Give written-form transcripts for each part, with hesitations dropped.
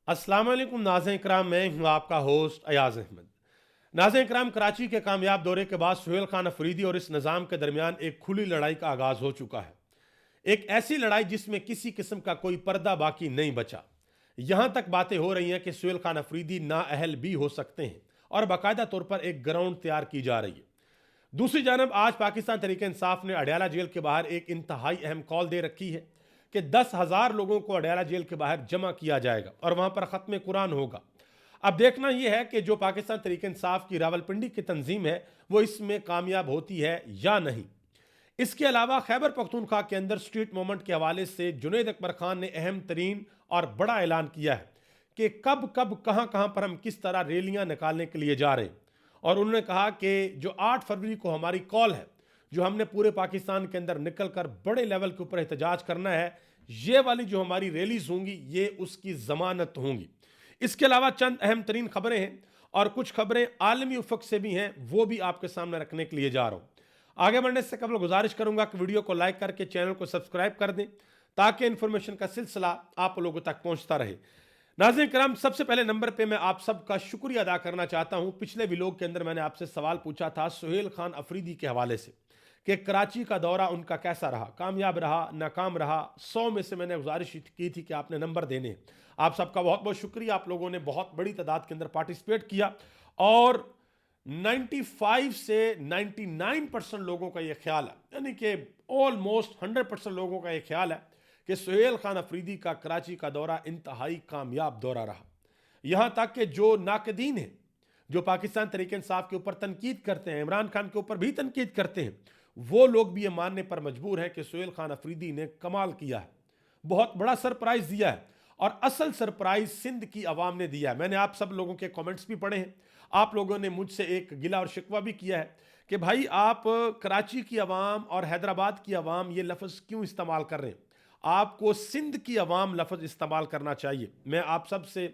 अस्सलाम वालेकुम नाज़रीन इकराम, मैं हूं आपका होस्ट अयाज अहमद। नाज़रीन इकराम, कराची के कामयाब दौरे के बाद सुहेल खान अफरीदी और इस निज़ाम के दरमियान एक खुली लड़ाई का आगाज़ हो चुका है। एक ऐसी लड़ाई जिसमें किसी किस्म का कोई पर्दा बाकी नहीं बचा। यहां तक बातें हो रही हैं कि सुहेल खान अफरीदी नाअहल भी हो सकते हैं और बाकायदा तौर पर एक ग्राउंड तैयार की जा रही है। दूसरी जानब आज पाकिस्तान तहरीक इंसाफ ने अडयाला जेल के बाहर एक इंतहाई अहम कॉल दे रखी है कि 10,000 लोगों को अडयाला जेल के बाहर जमा किया जाएगा और वहां पर ख़त्म कुरान होगा। अब देखना यह है कि जो पाकिस्तान तहरीक इंसाफ की रावलपिंडी की तंजीम है वो इसमें कामयाब होती है या नहीं। इसके अलावा खैबर पख्तूनख्वा के अंदर स्ट्रीट मूवमेंट के हवाले से जुनैद अकबर खान ने अहम तरीन और बड़ा ऐलान किया है कि कब कब कहां कहां पर हम किस तरह रैलियां निकालने के लिए जा रहे हैं। और उन्होंने कहा कि जो 8 फरवरी को हमारी कॉल है, जो हमने पूरे पाकिस्तान के अंदर निकल कर बड़े लेवल के ऊपर एहतजाज करना है, ये वाली जो हमारी रैलीज होंगी ये उसकी जमानत होंगी। इसके अलावा चंद अहम तरीन खबरें हैं और कुछ खबरें आलमी उफक से भी हैं, वो भी आपके सामने रखने के लिए जा रहा हूं। आगे बढ़ने से कबल गुजारिश करूंगा कि वीडियो को लाइक करके चैनल को सब्सक्राइब कर दें ताकि इंफॉर्मेशन का सिलसिला आप लोगों तक पहुंचता रहे। नाज़रीन करम, सबसे पहले नंबर पे मैं आप सबका शुक्रिया अदा करना चाहता हूं। पिछले व्लॉग के अंदर मैंने आपसे सवाल पूछा था सुहेल खान अफरीदी के हवाले से कि कराची का दौरा उनका कैसा रहा, कामयाब रहा, नाकाम रहा। 100 में से मैंने गुजारिश की थी कि आपने नंबर देने। आप सबका बहुत बहुत शुक्रिया। आप लोगों ने बहुत बड़ी तादाद के अंदर पार्टिसिपेट किया और 95 से 99% लोगों का यह ख्याल है, यानी कि ऑलमोस्ट 100% लोगों का यह ख्याल है कि सुहेल खान अफरीदी का कराची का दौरा इंतहाई कामयाब दौरा रहा। यहां तक कि जो नाकदीन हैं, जो पाकिस्तान तहरीक इंसाफ के ऊपर तनकीद करते हैं, इमरान खान के ऊपर भी तनकीद करते हैं, वो लोग भी ये मानने पर मजबूर हैं कि सुहेल खान अफरीदी ने कमाल किया है, बहुत बड़ा सरप्राइज दिया है। और असल सरप्राइज सिंध की आवाम ने दिया है। मैंने आप सब लोगों के कमेंट्स भी पढ़े हैं। आप लोगों ने मुझसे एक गिला और शिकवा भी किया है कि भाई आप कराची की आवाम और हैदराबाद की आवाम ये लफ्ज़ क्यों इस्तेमाल कर रहे हैं, आपको सिंध की आवाम लफ्ज़ इस्तेमाल करना चाहिए। मैं आप सब से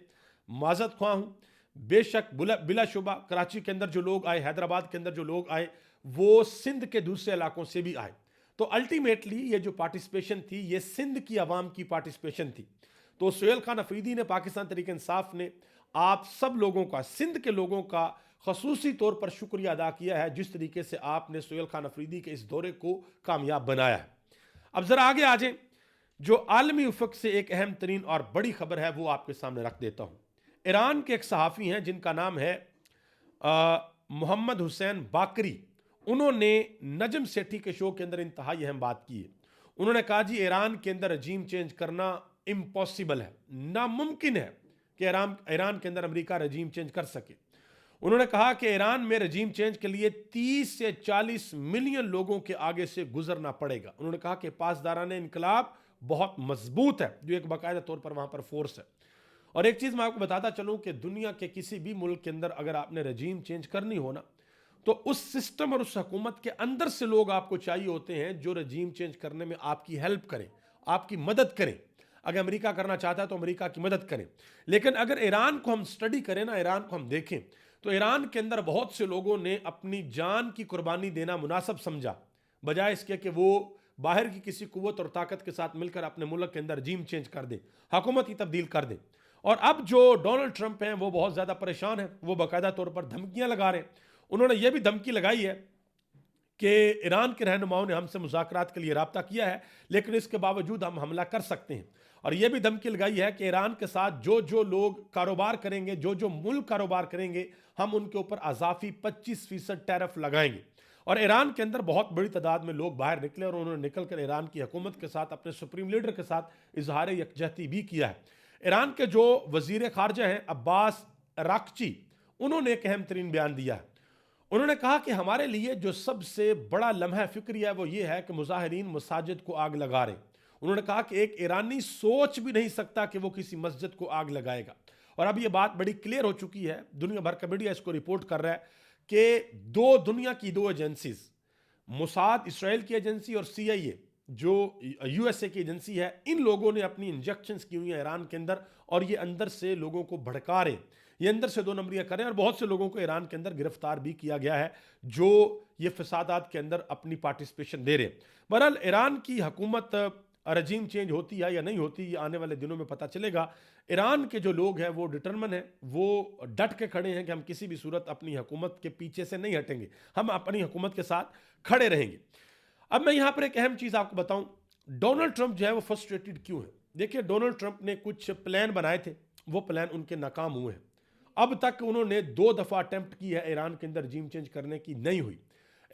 माजत ख्वाह हूँ। बेशक बिलाशुबा कराची के अंदर जो लोग आए, हैदराबाद के अंदर जो लोग आए, वो सिंध के दूसरे इलाकों से भी आए। तो अल्टीमेटली ये जो पार्टिसिपेशन थी ये सिंध की आवाम की पार्टिसिपेशन थी। तो सुहेल खान अफरीदी ने, पाकिस्तान तहरीक इंसाफ ने आप सब लोगों का, सिंध के लोगों का खसूसी तौर पर शुक्रिया अदा किया है जिस तरीके से आपने सुहेल खान अफरीदी के इस दौरे को कामयाब बनाया है। अब जरा आगे आ जाए, जो आलमी उफक से एक अहम तरीन और बड़ी खबर है वो आपके सामने रख देता हूं। ईरान के एक सहाफ़ी हैं जिनका नाम है मोहम्मद हुसैन बाकरी। उन्होंने नजम सेठी के शो के अंदर इंतहाई अहम बात की है। उन्होंने कहा जी ईरान के अंदर रजीम चेंज करना इम्पॉसिबल है, नामुमकिन है कि ईरान के अंदर अमेरिका रजीम चेंज कर सके। उन्होंने कहा कि ईरान में रजीम चेंज के लिए 30 से 40 मिलियन लोगों के आगे से गुजरना पड़ेगा। उन्होंने कहा कि पासदारान इनकलाब बहुत मजबूत है, जो एक बाकायदा तौर पर वहां पर फोर्स है। और एक चीज मैं आपको बताता चलूं कि दुनिया के किसी भी मुल्क के अंदर अगर आपने रजीम चेंज करनी हो ना, तो उस सिस्टम और उस हुकूमत के अंदर से लोग आपको चाहिए होते हैं जो रजीम चेंज करने में आपकी हेल्प करें, आपकी मदद करें। अगर अमेरिका करना चाहता है तो अमेरिका की मदद करें। लेकिन अगर ईरान को हम स्टडी करें ना, ईरान को हम देखें, तो ईरान के अंदर बहुत से लोगों ने अपनी जान की कुर्बानी देना मुनासिब समझा, बजाय इसके कि वो बाहर की किसी कुव्वत और ताकत के साथ मिलकर अपने मुल्क के अंदर रजीम चेंज कर दे, हुकूमत की तब्दील कर दे। और अब जो डोनाल्ड ट्रंप हैं वो बहुत ज़्यादा परेशान हैं, वो बाकायदा तौर पर धमकियां लगा रहे हैं। उन्होंने ये भी धमकी लगाई है कि ईरान के रहनुमाओं ने हमसे मुज़ाकरात के लिए राब्ता किया है, लेकिन इसके बावजूद हम हमला कर सकते हैं। और यह भी धमकी लगाई है कि ईरान के साथ जो जो लोग कारोबार करेंगे, जो जो मुल्क कारोबार करेंगे, हम उनके ऊपर अजाफी 25% टैरिफ लगाएंगे। और ईरान के अंदर बहुत बड़ी तादाद में लोग बाहर निकले और उन्होंने निकल कर ईरान की हुकूमत के साथ, अपने सुप्रीम लीडर के साथ इजहार यकजहती भी किया है। ईरान के जो वजीर खारजा हैं अब्बास अराक्ची, उन्होंने एक अहम तरीन बयान दिया है। उन्होंने कहा कि हमारे लिए जो सबसे बड़ा लम्हा फिक्रिया है वो ये है कि मुजाहिरीन मसाजिद को आग लगा रहे। उन्होंने कहा कि एक ईरानी सोच भी नहीं सकता कि वो किसी मस्जिद को आग लगाएगा। और अब ये बात बड़ी क्लियर हो चुकी है, दुनिया भर का मीडिया इसको रिपोर्ट कर रहा है कि दुनिया की दो एजेंसीज, मोसाद इसराइल की एजेंसी और CIA जो USA की एजेंसी है, इन लोगों ने अपनी इंजेक्शंस की हुई है ईरान के अंदर और ये अंदर से लोगों को भड़का रहे, ये अंदर से 2 नंबरियां करें। और बहुत से लोगों को ईरान के अंदर गिरफ्तार भी किया गया है जो ये फसादात के अंदर अपनी पार्टिसिपेशन दे रहे हैं। बहरहाल ईरान की हुकूमत रजीम चेंज होती है या नहीं होती, ये आने वाले दिनों में पता चलेगा। ईरान के जो लोग हैं वो डिटरमन हैं, वो डट के खड़े हैं कि हम किसी भी सूरत अपनी हुकूमत के पीछे से नहीं हटेंगे, हम अपनी हुकूमत के साथ खड़े रहेंगे। अब मैं यहाँ पर एक अहम चीज़ आपको बताऊँ, डोनाल्ड ट्रंप जो है वो फ्रस्ट्रेटेड क्यों है। देखिए, डोनाल्ड ट्रंप ने कुछ प्लान बनाए थे, वो प्लान उनके नाकाम हुए हैं। अब तक उन्होंने 2 दफ़ा अटेम्प्ट की है ईरान के अंदर रजीम चेंज करने की, नहीं हुई।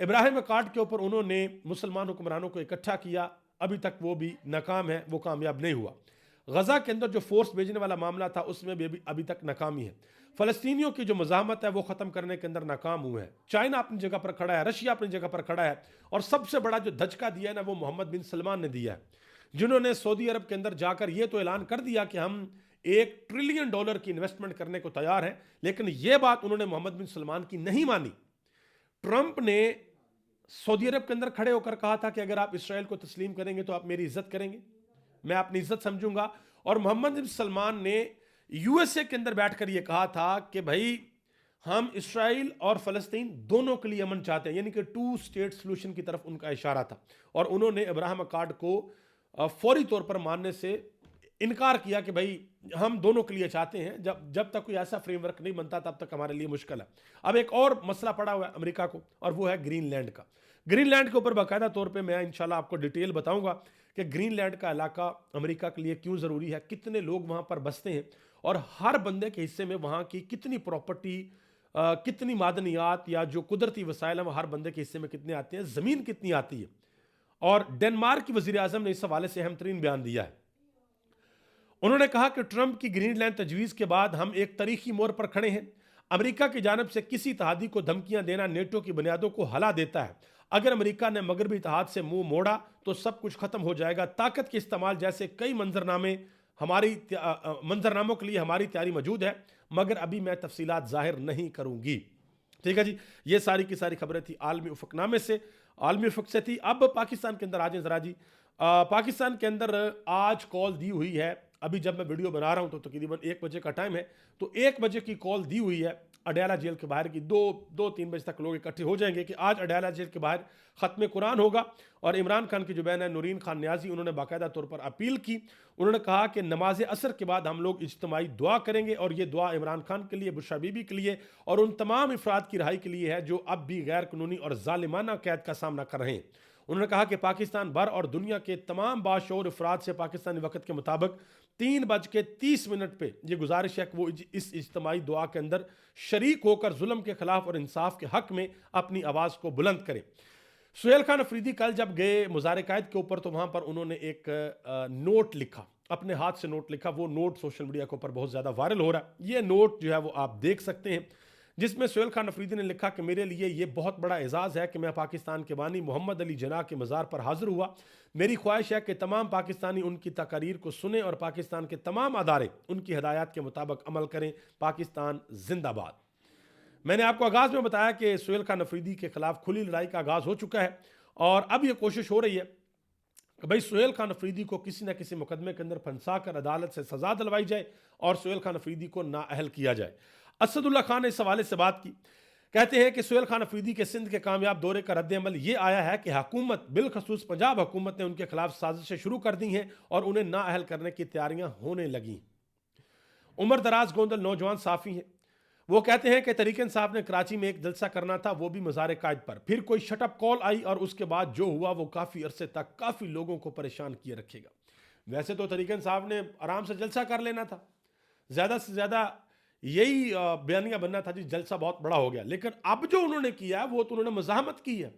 इब्राहिम अकार्ड के ऊपर उन्होंने मुसलमान हुक्मरानों को इकट्ठा किया, अभी तक वो भी नाकाम है, वो कामयाब नहीं हुआ। गजा के अंदर जो फोर्स भेजने वाला मामला था उसमें भी अभी तक नाकामी है। फ़लस्तीनियों की जो मज़ाहमत है वो ख़त्म करने के अंदर नाकाम हुए हैं। चाइना अपनी जगह पर खड़ा है, रशिया अपनी जगह पर खड़ा है, और सबसे बड़ा जो धचका दिया है ना वो मोहम्मद बिन सलमान ने दिया है, जिन्होंने सऊदी अरब के अंदर जाकर ये तो ऐलान कर दिया कि हम $1 ट्रिलियन की इन्वेस्टमेंट करने को तैयार हैं। लेकिन यह बात उन्होंने मोहम्मद बिन सलमान की नहीं मानी। ट्रंप ने सऊदी अरब के अंदर खड़े होकर कहा था कि अगर आप इसराइल को तस्लीम करेंगे तो आप मेरी इज्जत करेंगे, मैं अपनी इज्जत समझूंगा। और मोहम्मद बिन सलमान ने यूएसए के अंदर बैठकर यह कहा था कि भाई हम इसराइल और फलस्तीन दोनों के लिए अमन चाहते हैं, यानी कि 2 स्टेट सोल्यूशन की तरफ उनका इशारा था। और उन्होंने अब्राहम अकॉर्ड को फौरी तौर पर मानने से इनकार किया कि भाई हम दोनों के लिए चाहते हैं, जब तक कोई ऐसा फ्रेमवर्क नहीं बनता तब तक हमारे लिए मुश्किल है। अब एक और मसला पड़ा हुआ है अमेरिका को, और वो है ग्रीनलैंड का। ग्रीनलैंड के ऊपर बाकायदा तौर पे मैं इंशाल्लाह आपको डिटेल बताऊंगा कि ग्रीनलैंड का इलाका अमेरिका के लिए क्यों ज़रूरी है, कितने लोग वहाँ पर बसते हैं, और हर बंदे के हिस्से में वहाँ की कितनी प्रॉपर्टी, कितनी मादनियात या जो कुदरती वसाइल हैं वो हर बंदे के हिस्से में कितने आते हैं, ज़मीन कितनी आती है। और डेनमार्क की वज़ीर आज़म ने इस हवाले से अहम तरीन बयान दिया है। उन्होंने कहा कि ट्रंप की ग्रीनलैंड तजवीज़ के बाद हम एक तारीखी मोड़ पर खड़े हैं। अमेरिका की जानब से किसी इत्तेहादी को धमकियां देना नेटो की बुनियादों को हला देता है। अगर अमेरिका ने मगरबी इत्तेहाद से मुंह मोड़ा तो सब कुछ खत्म हो जाएगा। ताकत के इस्तेमाल जैसे कई मंजरनामों के लिए हमारी तैयारी मौजूद है, मगर अभी मैं तफसीलात जाहिर नहीं करूंगी। ठीक है जी, ये सारी की सारी खबरें थी आलमी उफकनामे से, आलमी उफक से थी। अब पाकिस्तान के अंदर आ जाए ज़रा जी। पाकिस्तान के अंदर आज कॉल दी हुई है, अभी जब मैं वीडियो बना रहा हूं तो तकरीबन 1 बजे का टाइम है, तो 1 बजे की कॉल दी हुई है अडयाला जेल के बाहर की। 2-3 बजे तक लोग इकट्ठे हो जाएंगे कि आज अडयाला जेल के बाहर ख़त्म कुरान होगा। और इमरान खान की जो बहन है नूरीन खान न्याजी, उन्होंने बाकायदा तौर पर अपील की। उन्होंने कहा कि नमाज असर के बाद हम लोग इज्तिमाई दुआ करेंगे, और ये दुआ इमरान खान के लिए, बुशरा बीबी के लिए, और उन तमाम अफराद की रिहाई के लिए है जो अब भी गैर कानूनी और जालिमाना कैद का सामना कर रहे हैं। उन्होंने कहा कि पाकिस्तान भर और दुनिया के तमाम बाशऊर अफराद से पाकिस्तानी वक्त के मुताबिक 3:30 पे ये गुजारिश है कि वो इस इज्तिमाई दुआ के अंदर शरीक होकर जुल्म के खिलाफ और इंसाफ के हक में अपनी आवाज़ को बुलंद करें। सुहेल खान अफरीदी कल जब गए मुज़ाहिरे कायद के ऊपर तो वहाँ पर उन्होंने एक नोट लिखा, अपने हाथ से नोट लिखा। वो नोट सोशल मीडिया के ऊपर बहुत ज़्यादा वायरल हो रहा है। ये नोट जो है वो आप देख सकते हैं, जिसमें सुहेल खान अफरीदी ने लिखा कि मेरे लिए ये बहुत बड़ा एजाज़ है कि मैं पाकिस्तान के बानी मोहम्मद अली जिन्ना के मज़ार पर हाजिर हुआ। मेरी ख्वाहिश है कि तमाम पाकिस्तानी उनकी तकारीर को सुने और पाकिस्तान के तमाम अदारे उनकी हिदायत के मुताबिक अमल करें। पाकिस्तान जिंदाबाद। मैंने आपको आगाज़ में बताया कि सुहेल खान अफरीदी के खिलाफ खुली लड़ाई का आगाज़ हो चुका है, और अब यह कोशिश हो रही है कि भाई सुहेल खान अफरीदी को किसी न किसी मुकदमे के अंदर फंसा कर अदालत से सजा दिलवाई जाए और सुहेल खान अफरीदी को नाअहल किया जाए। असदुल्ला खान ने इस हवाले से बात की, कहते हैं कि सुहेल खान अफरीदी के सिंध के कामयाब दौरे का रद्द-ए-अमल ये आया है कि हुकूमत, बिलखसूस पंजाब हुकूमत ने उनके खिलाफ साजिशें शुरू कर दी हैं और उन्हें नाअहल करने की तैयारियां होने लगी। उमर दराज गोंदल नौजवान साफ़ी हैं, वो कहते हैं कि तहरीक इंसाफ ने कराची में एक जलसा करना था, वो भी मज़ार कायद पर। फिर कोई शटअप कॉल आई और उसके बाद जो हुआ वो काफ़ी अरसे तक काफ़ी लोगों को परेशान किए रखेगा। वैसे तो तहरीक इंसाफ ने आराम से जलसा कर लेना था, ज़्यादा से ज़्यादा यही बयानिया बनना था जी जलसा बहुत बड़ा हो गया। लेकिन अब जो उन्होंने किया वो तो उन्होंने मज़ाहमत की है,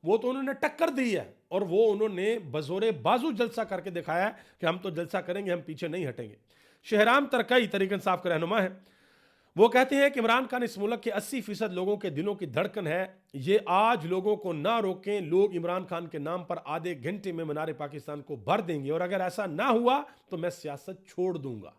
वो तो उन्होंने टक्कर दी है, और वो उन्होंने बज़ोरे बाजू जलसा करके दिखाया है कि हम तो जलसा करेंगे, हम पीछे नहीं हटेंगे। शहराम तरकई तहरीक इंसाफ के रहनुमा है, वो कहते हैं कि इमरान खान इस मुल्क के 80% लोगों के दिलों की धड़कन है। ये आज लोगों को ना रोकें, लोग इमरान खान के नाम पर आधे घंटे में मीनार पाकिस्तान को भर देंगे, और अगर ऐसा ना हुआ तो मैं सियासत छोड़ दूंगा,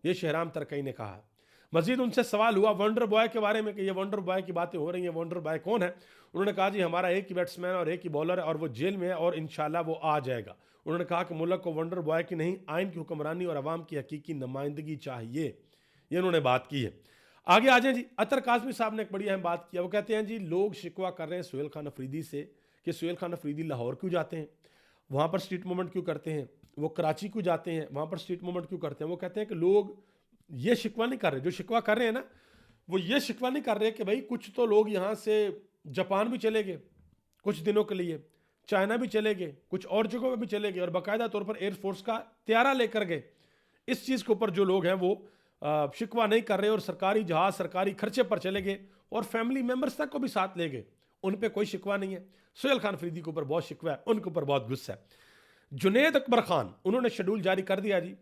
ये शहराम तरकई ने कहा। मजीद उनसे सवाल हुआ वंडर बॉय के बारे में कि ये वंडर बॉय की बातें हो रही हैं, वंडर बॉय कौन है? उन्होंने कहा जी हमारा एक ही बैट्समैन और एक ही बॉलर है और वो जेल में है और इंशाल्लाह वो आ जाएगा। उन्होंने कहा कि मुल्क को वंडर बॉय की नहीं, आइन की हुक्मरानी और अवाम की हकीकी नुमाइंदगी चाहिए, ये उन्होंने बात की है। आगे आ जाए जी, अतर काज़मी साहब ने एक बड़ी अहम बात किया। वो कहते हैं जी लोग शिकवा कर रहे हैं सुहेल खान अफरीदी से कि सुहेल खान अफरीदी लाहौर क्यों जाते हैं। وہاں پر اسٹریٹ موومنٹ کیوں کرتے ہیں؟ وہ کراچی کیوں جاتے ہیں؟ وہاں پر اسٹریٹ موومنٹ کیوں کرتے ہیں؟ وہ کہتے ہیں کہ لوگ یہ شکوہ نہیں کر رہے، جو شکوہ کر رہے ہیں نا وہ یہ شکوہ نہیں کر رہے کہ بھائی کچھ تو لوگ یہاں سے جاپان بھی چلے گئے کچھ دنوں کے لیے، چائنا بھی چلے گئے، کچھ اور جگہوں پہ بھی چلے گئے اور باقاعدہ طور پر ایئر فورس کا طیارہ لے کر گئے. اس چیز کے اوپر جو لوگ ہیں وہ شکوہ نہیں کر رہے اور سرکاری جہاز سرکاری خرچے پر چلے گئے اور فیملی ممبرز تک کو بھی ساتھ لے گئے، ان پہ کوئی شکوہ نہیں ہے. سہیل خان فریدی کے اوپر بہت شکوہ ہے، ان کے اوپر بہت غصہ ہے. جنید اکبر خان انہوں نے شیڈول جاری کر دیا جی،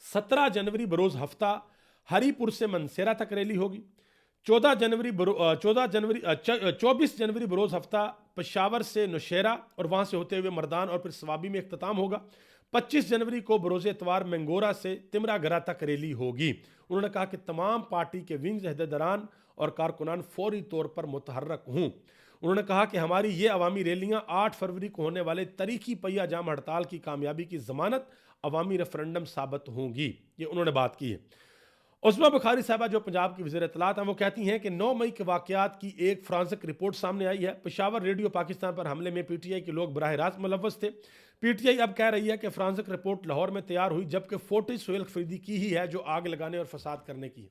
17 جنوری بروز ہفتہ ہری پور سے منسیرہ تک ریلی ہوگی. 24 جنوری بروز ہفتہ پشاور سے نوشیرہ اور وہاں سے ہوتے ہوئے مردان اور پھر سوابی میں اختتام ہوگا. 25 جنوری کو بروز اتوار منگورا سے تمرا گرا تک ریلی ہوگی. انہوں نے کہا کہ تمام پارٹی کے ونگز عہدیداران اور کارکنان فوری طور پر متحرک ہوں. انہوں نے کہا کہ ہماری یہ عوامی ریلیاں 8 فروری کو ہونے والے تاریخی پہیہ جام ہڑتال کی کامیابی کی ضمانت عوامی ریفرنڈم ثابت ہوں گی. یہ انہوں نے بات کی ہے. عظمیٰ بخاری صاحبہ جو پنجاب کی وزیر اطلاعات ہیں وہ کہتی ہیں کہ 9 مئی کے واقعات کی ایک فرانسک رپورٹ سامنے آئی ہے. پشاور ریڈیو پاکستان پر حملے میں پی ٹی آئی کے لوگ براہ راست ملوث تھے. پی ٹی آئی اب کہہ رہی ہے کہ فرانسک رپورٹ لاہور میں تیار ہوئی جبکہ فوٹیج سہیل فریدی کی ہی ہے جو آگ لگانے اور فساد کرنے کی ہے.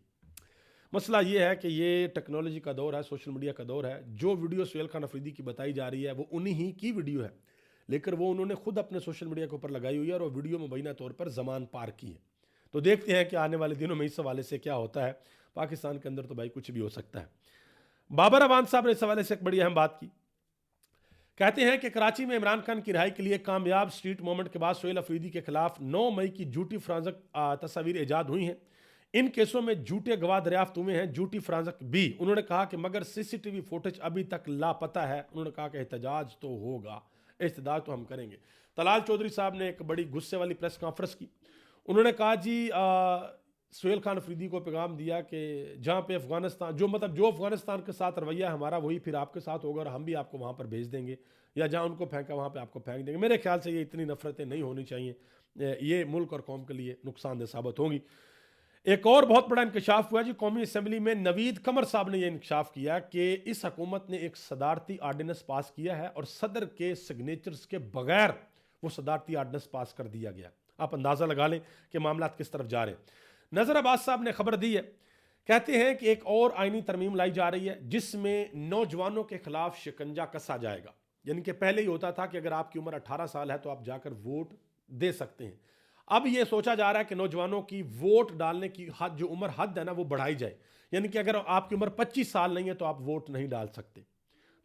مسئلہ یہ ہے کہ یہ ٹیکنالوجی کا دور ہے، سوشل میڈیا کا دور ہے. جو ویڈیو سہیل خان افریدی کی بتائی جا رہی ہے وہ انہی ہی کی ویڈیو ہے، لیکن وہ انہوں نے خود اپنے سوشل میڈیا کے اوپر لگائی ہوئی ہے اور وہ ویڈیو مبینہ طور پر زمان پار کی ہے. تو دیکھتے ہیں کہ آنے والے دنوں میں اس حوالے سے کیا ہوتا ہے. پاکستان کے اندر تو بھائی کچھ بھی ہو سکتا ہے. بابر اوان صاحب نے اس حوالے سے ایک بڑی اہم بات کی. کہتے ہیں کہ کراچی میں عمران خان کی رہائی کے لیے کامیاب اسٹریٹ موومنٹ کے بعد سہیل افریدی کے خلاف 9 مئی کی جھوٹی فرانزک تصاویر ایجاد ہوئی ہیں. ان کیسوں میں جھوٹے گواہ دریافت ہوئے ہیں، جھوٹی فرانزک بھی. انہوں نے کہا کہ مگر سی سی ٹی وی فوٹیج ابھی تک لاپتہ ہے. انہوں نے کہا کہ احتجاج تو ہوگا، احتجاج تو ہم کریں گے. طلال چودھری صاحب نے ایک بڑی غصے والی پریس کانفرنس کی. انہوں نے کہا جی سہیل خان افریدی کو پیغام دیا کہ جہاں پہ افغانستان جو افغانستان کے ساتھ رویہ ہمارا وہی پھر آپ کے ساتھ ہوگا اور ہم بھی آپ کو وہاں پر بھیج دیں گے، یا جہاں ان کو پھینکا وہاں پہ آپ کو پھینک دیں گے. میرے خیال سے یہ اتنی نفرتیں نہیں ہونی چاہیے، یہ ملک اور قوم کے لیے نقصان دہ ثابت ہوں گی. ایک اور بہت بڑا انکشاف ہوا جی قومی اسمبلی میں. نوید قمر صاحب نے یہ انکشاف کیا کہ اس حکومت نے ایک صدارتی آرڈیننس پاس کیا ہے اور صدر کے سگنیچرز کے بغیر وہ صدارتی آرڈیننس پاس کر دیا گیا. آپ اندازہ لگا لیں کہ معاملات کس طرف جا رہے ہیں. نذر عباس صاحب نے خبر دی ہے، کہتے ہیں کہ ایک اور آئینی ترمیم لائی جا رہی ہے جس میں نوجوانوں کے خلاف شکنجہ کسا جائے گا. یعنی کہ پہلے ہی ہوتا تھا کہ اگر آپ کی عمر 18 سال ہے تو آپ جا کر ووٹ دے سکتے ہیں. اب یہ سوچا جا رہا ہے کہ نوجوانوں کی ووٹ ڈالنے کی حد، جو عمر حد ہے نا، وہ بڑھائی جائے. یعنی کہ اگر آپ کی عمر 25 سال نہیں ہے تو آپ ووٹ نہیں ڈال سکتے.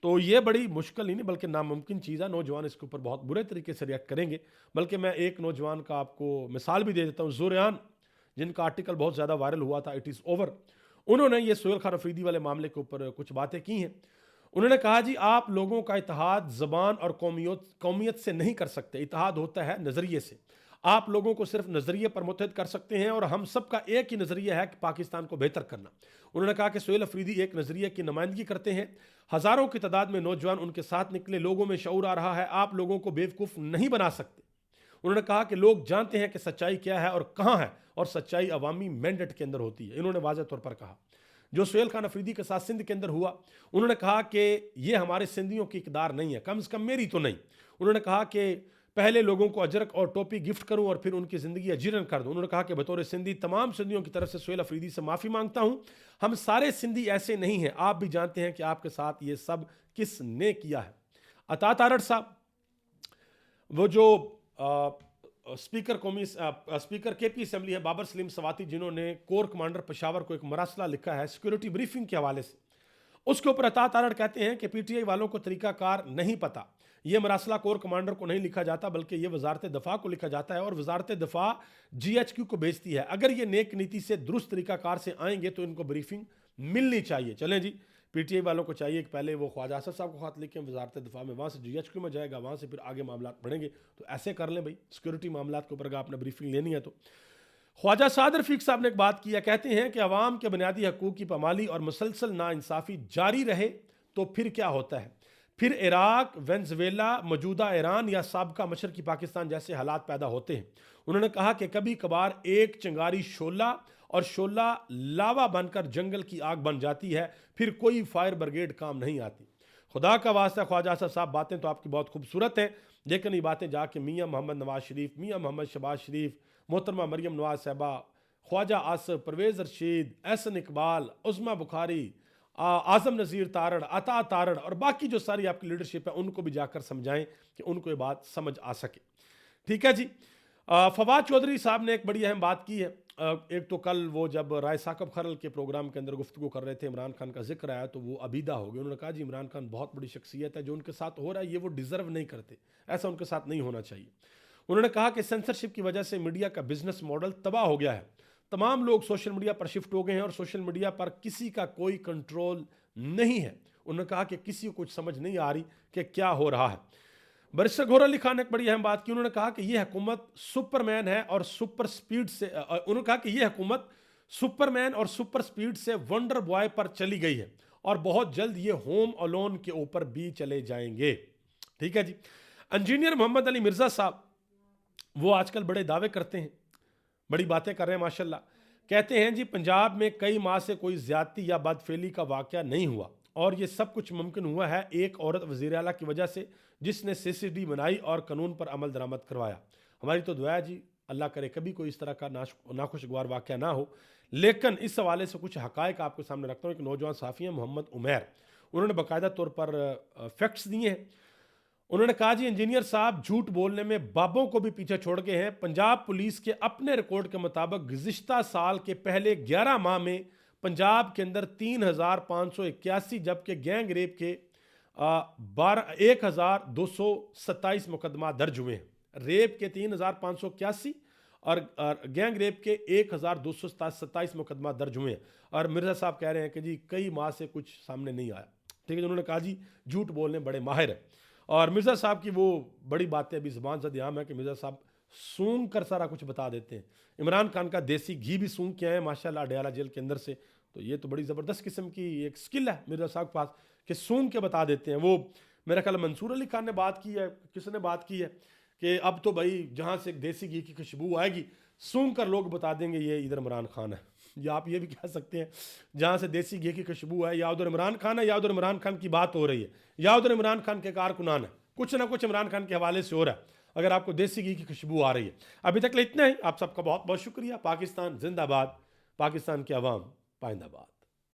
تو یہ بڑی مشکل ہی نہیں بلکہ ناممکن چیز ہے. نوجوان اس کے اوپر بہت برے طریقے سے ریئیکٹ کریں گے. بلکہ میں ایک نوجوان کا آپ کو مثال بھی دے دیتا ہوں، زوریان، جن کا آرٹیکل بہت زیادہ وائرل ہوا تھا، اٹ از اوور. انہوں نے یہ سہیل خان افریدی والے معاملے کے اوپر کچھ باتیں کی ہیں. انہوں نے کہا جی آپ لوگوں کا اتحاد زبان اور قومیت سے نہیں کر سکتے، اتحاد ہوتا ہے نظریے سے. آپ لوگوں کو صرف نظریے پر متحد کر سکتے ہیں اور ہم سب کا ایک ہی نظریہ ہے کہ پاکستان کو بہتر کرنا. انہوں نے کہا کہ سہیل افریدی ایک نظریے کی نمائندگی کرتے ہیں. ہزاروں کی تعداد میں نوجوان ان کے ساتھ نکلے، لوگوں میں شعور آ رہا ہے. آپ لوگوں کو بیوقوف نہیں بنا سکتے. انہوں نے کہا کہ لوگ جانتے ہیں کہ سچائی کیا ہے اور کہاں ہے، اور سچائی عوامی مینڈیٹ کے اندر ہوتی ہے. انہوں نے واضح طور پر کہا. جو سہیل خان افریدی کے ساتھ سندھ کے اندر ہوا، انہوں نے کہا کہ یہ ہمارے سندھیوں کی اقدار نہیں ہے، کم از کم میری تو نہیں. انہوں نے کہا کہ پہلے لوگوں کو اجرک اور ٹوپی گفٹ کروں اور پھر ان کی زندگی اجیرن کر دوں. انہوں نے کہا کہ بطور سندھی تمام سندھیوں کی طرف سے سہیل افریدی سے معافی مانگتا ہوں. ہم سارے سندھی ایسے نہیں ہیں، آپ بھی جانتے ہیں کہ آپ کے ساتھ یہ سب کس نے کیا ہے. عطا تارڑ صاحب، وہ جو اسپیکر کے پی اسمبلی ہے بابر سلیم سواتی، جنہوں نے کور کمانڈر پشاور کو ایک مراسلہ لکھا ہے سیکورٹی بریفنگ کے حوالے سے، اس کے اوپر عطا تارڑ کہتے ہیں کہ پی ٹی آئی والوں کو طریقہ کار نہیں پتا. یہ مراسلہ کور کمانڈر کو نہیں لکھا جاتا بلکہ یہ وزارت دفاع کو لکھا جاتا ہے اور وزارت دفاع جی ایچ کیو کو بھیجتی ہے. اگر یہ نیک نیتی سے درست طریقہ کار سے آئیں گے تو ان کو بریفنگ ملنی چاہیے. چلیں جی، پی ٹی آئی والوں کو چاہیے کہ پہلے وہ خواجہ اسد صاحب کو خط لکھیں وزارت دفاع میں، وہاں سے جی ایچ کیو میں جائے گا، وہاں سے پھر آگے معاملات بڑھیں گے. تو ایسے کر لیں بھائی، سیکورٹی معاملات کے اوپر اگر آپ نے بریفنگ لینی ہے تو. خواجہ سعد رفیق صاحب نے ایک بات کی ہے، کہتے ہیں کہ عوام کے بنیادی حقوق کی پامالی اور مسلسل ناانصافی جاری رہے تو پھر کیا ہوتا ہے؟ پھر عراق، وینزویلا، موجودہ ایران یا سابقہ مشرقی پاکستان جیسے حالات پیدا ہوتے ہیں. انہوں نے کہا کہ کبھی کبھار ایک چنگاری شعلہ اور شعلہ لاوا بن کر جنگل کی آگ بن جاتی ہے، پھر کوئی فائر بریگیڈ کام نہیں آتی. خدا کا واسطہ خواجہ صاحب، باتیں تو آپ کی بہت خوبصورت ہیں لیکن یہ باتیں جا کے میاں محمد نواز شریف، میاں محمد شہباز شریف، محترمہ مریم نواز صاحبہ، خواجہ آصف، پرویز رشید، احسن اقبال، عظمیٰ بخاری، اعظم نذیر تارڑ، عطا تارڑ اور باقی جو ساری آپ کی لیڈرشپ ہے ان کو بھی جا کر سمجھائیں کہ ان کو یہ بات سمجھ آ سکے. ٹھیک ہے جی. فواد چودھری صاحب نے ایک بڑی اہم بات کی ہے. ایک تو کل وہ جب رائے ثاقب کھرل کے پروگرام کے اندر گفتگو کر رہے تھے، عمران خان کا ذکر آیا تو وہ عبیدہ ہو گئے. انہوں نے کہا جی عمران خان بہت بڑی شخصیت ہے، جو ان کے ساتھ ہو رہا ہے یہ وہ ڈیزرو نہیں کرتے، ایسا ان کے ساتھ نہیں ہونا چاہیے. انہوں نے کہا کہ سینسرشپ کی وجہ سے میڈیا کا بزنس ماڈل تباہ ہو گیا ہے، تمام لوگ سوشل میڈیا پر شفٹ ہو گئے ہیں اور سوشل میڈیا پر کسی کا کوئی کنٹرول نہیں ہے. انہوں نے کہا کہ کسی کو کچھ سمجھ نہیں آ رہی کہ کیا ہو رہا ہے. بیرسٹر گورر علی خان نے ایک بڑی اہم بات کی. انہوں نے کہا کہ یہ حکومت سپرمین ہے اور سپر سپیڈ سے انہوں نے کہا کہ یہ حکومت سپرمین اور سپر سپیڈ سے ونڈر بوائے پر چلی گئی ہے اور بہت جلد یہ ہوم الون کے اوپر بھی چلے جائیں گے. ٹھیک ہے جی. انجینئر محمد علی مرزا صاحب وہ آج کل بڑے دعوے کرتے ہیں، بڑی باتیں کر رہے ہیں ماشاءاللہ. کہتے ہیں جی پنجاب میں کئی ماہ سے کوئی زیادتی یا بدفعلی کا واقعہ نہیں ہوا اور یہ سب کچھ ممکن ہوا ہے ایک عورت وزیر اعلیٰ کی وجہ سے جس نے CCD بنائی اور قانون پر عمل درآمد کروایا. ہماری تو دعا ہے جی اللہ کرے کبھی کوئی اس طرح کا ناخوشگوار واقعہ نہ ہو. لیکن اس حوالے سے کچھ حقائق آپ کے سامنے رکھتا ہوں. ایک نوجوان صحافی ہیں محمد عمیر، انہوں نے باقاعدہ طور پر فیکٹس دیے ہیں. انہوں نے کہا جی انجینئر صاحب جھوٹ بولنے میں بابوں کو بھی پیچھے چھوڑ گئے ہیں. پنجاب پولیس کے اپنے ریکارڈ کے مطابق گزشتہ سال کے پہلے 11 ماہ میں پنجاب کے اندر 3581 جبکہ گینگ ریپ کے 1227 مقدمات درج ہوئے ہیں. ریپ کے 3581 اور گینگ ریپ کے 1227 مقدمات درج ہوئے ہیں. اور مرزا صاحب کہہ رہے ہیں کہ جی کئی ماہ سے کچھ سامنے نہیں آیا. ٹھیک ہے. انہوں نے کہا جی جھوٹ بولنے بڑے ماہر ہیں. اور مرزا صاحب کی وہ بڑی باتیں ابھی زبان زد عام ہے کہ مرزا صاحب سونگ کر سارا کچھ بتا دیتے ہیں. عمران خان کا دیسی گھی بھی سونگ کے آئے ماشاءاللہ اڈیالہ جیل کے اندر سے. تو یہ تو بڑی زبردست قسم کی ایک سکل ہے مرزا صاحب کے پاس کہ سونگ کے بتا دیتے ہیں. وہ میرا خیال منصور علی خان نے بات کی ہے، کس نے بات کی ہے کہ اب تو بھائی جہاں سے دیسی گھی کی خوشبو آئے گی سونگ کر لوگ بتا دیں گے یہ ادھر عمران خان ہے. یا آپ یہ بھی کہہ سکتے ہیں جہاں سے دیسی گھی کی خوشبو ہے یا ادھر عمران خان ہے یا ادھر عمران خان کی بات ہو رہی ہے یا ادھر عمران خان کے کارکنان ہے. کچھ نہ کچھ عمران خان کے حوالے سے ہو رہا ہے اگر آپ کو دیسی گھی کی خوشبو آ رہی ہے. ابھی تک اتنا ہی. آپ سب کا بہت بہت شکریہ. پاکستان زندہ باد. پاکستان کی عوام پائندہ باد.